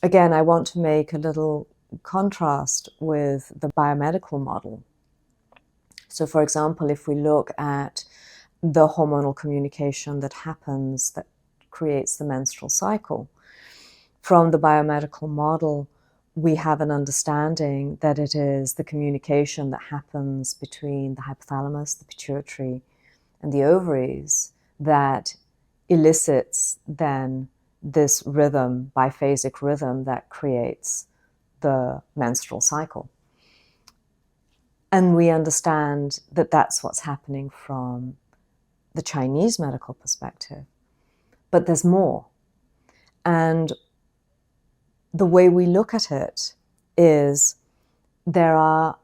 again, I want to make a little contrast with the biomedical model. So for example, if we look at the hormonal communication that happens, that creates the menstrual cycle, from the biomedical model, we have an understanding that it is the communication that happens between the hypothalamus, the pituitary, and the ovaries that elicits then this rhythm, biphasic rhythm, that creates the menstrual cycle. And we understand that that's what's happening from the Chinese medical perspective. But there's more. And the way we look at it is there are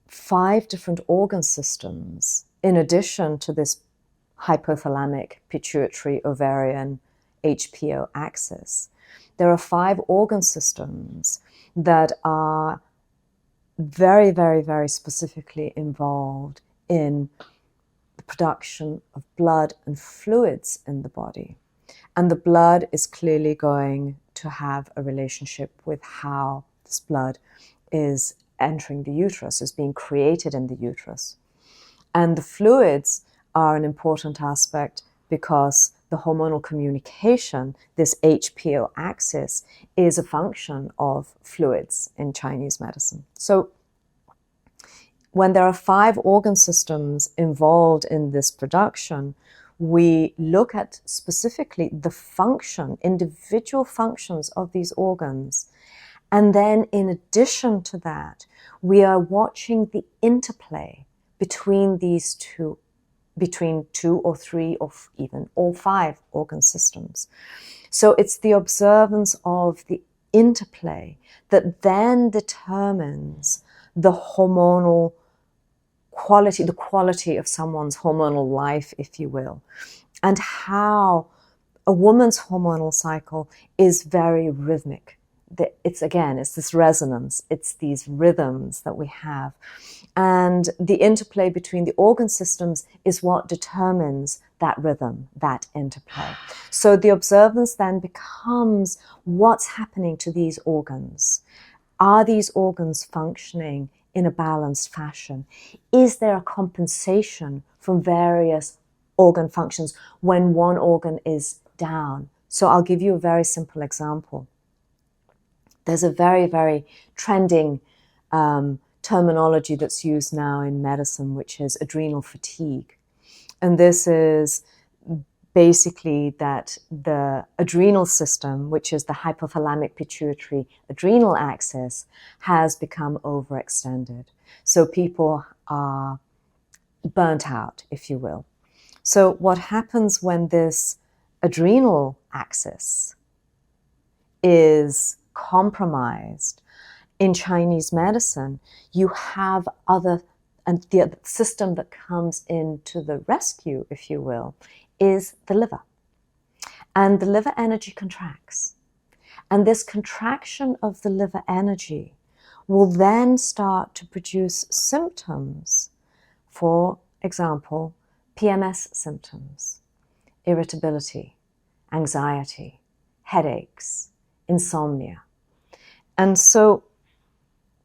5 different organ systems in addition to this hypothalamic, pituitary, ovarian, HPO axis. There are 5 organ systems that are very, very, very specifically involved in the production of blood and fluids in the body. And the blood is clearly going to have a relationship with how this blood is entering the uterus, is being created in the uterus. And the fluids are an important aspect because the hormonal communication, this HPO axis, is a function of fluids in Chinese medicine. So when there are 5 organ systems involved in this production, we look at specifically the function, individual functions of these organs. And then in addition to that, we are watching the interplay between these two, between 2 or 3 or even all 5 organ systems. So it's the observance of the interplay that then determines the hormonal quality, the quality of someone's hormonal life, if you will, and how a woman's hormonal cycle is very rhythmic. It's this resonance, it's these rhythms that we have. And the interplay between the organ systems is what determines that rhythm, that interplay. So the observance then becomes what's happening to these organs. Are these organs functioning in a balanced fashion? Is there a compensation from various organ functions when one organ is down? So I'll give you a very simple example. There's a very, very trending terminology that's used now in medicine, which is adrenal fatigue. And this is basically that the adrenal system, which is the hypothalamic pituitary adrenal axis, has become overextended. So people are burnt out, if you will. So what happens when this adrenal axis is compromised? In Chinese medicine, you have and the system that comes into the rescue, if you will, is the liver. And the liver energy contracts. And this contraction of the liver energy will then start to produce symptoms. For example, PMS symptoms, irritability, anxiety, headaches, insomnia. And so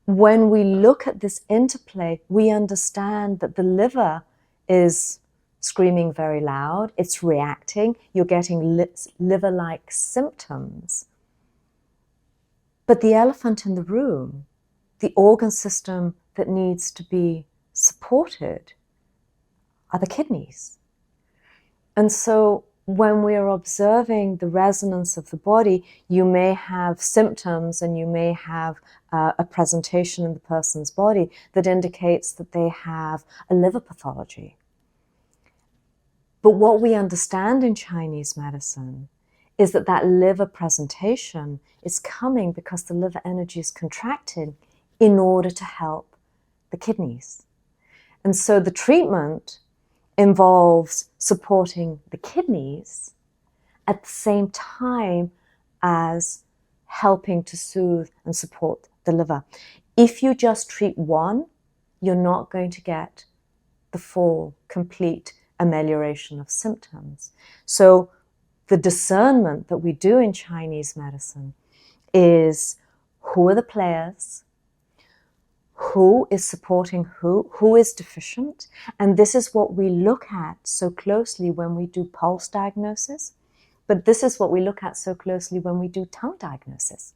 when we look at this interplay, we understand that the liver is screaming very loud, it's reacting, you're getting liver-like symptoms. But the elephant in the room, the organ system that needs to be supported, are the kidneys. And so when we are observing the resonance of the body, you may have symptoms and you may have a presentation in the person's body that indicates that they have a liver pathology. But what we understand in Chinese medicine is that that liver presentation is coming because the liver energy is contracted in order to help the kidneys. And so the treatment involves supporting the kidneys at the same time as helping to soothe and support the liver. If you just treat one, you're not going to get the full, complete amelioration of symptoms. So the discernment that we do in Chinese medicine is who are the players, who is supporting who is deficient, and this is what we look at so closely when we do pulse diagnosis, but this is what we look at so closely when we do tongue diagnosis.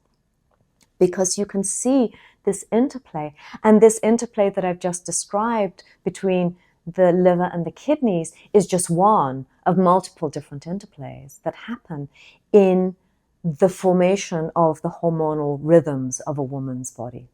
Because you can see this interplay, and this interplay that I've just described between the liver and the kidneys is just one of multiple different interplays that happen in the formation of the hormonal rhythms of a woman's body.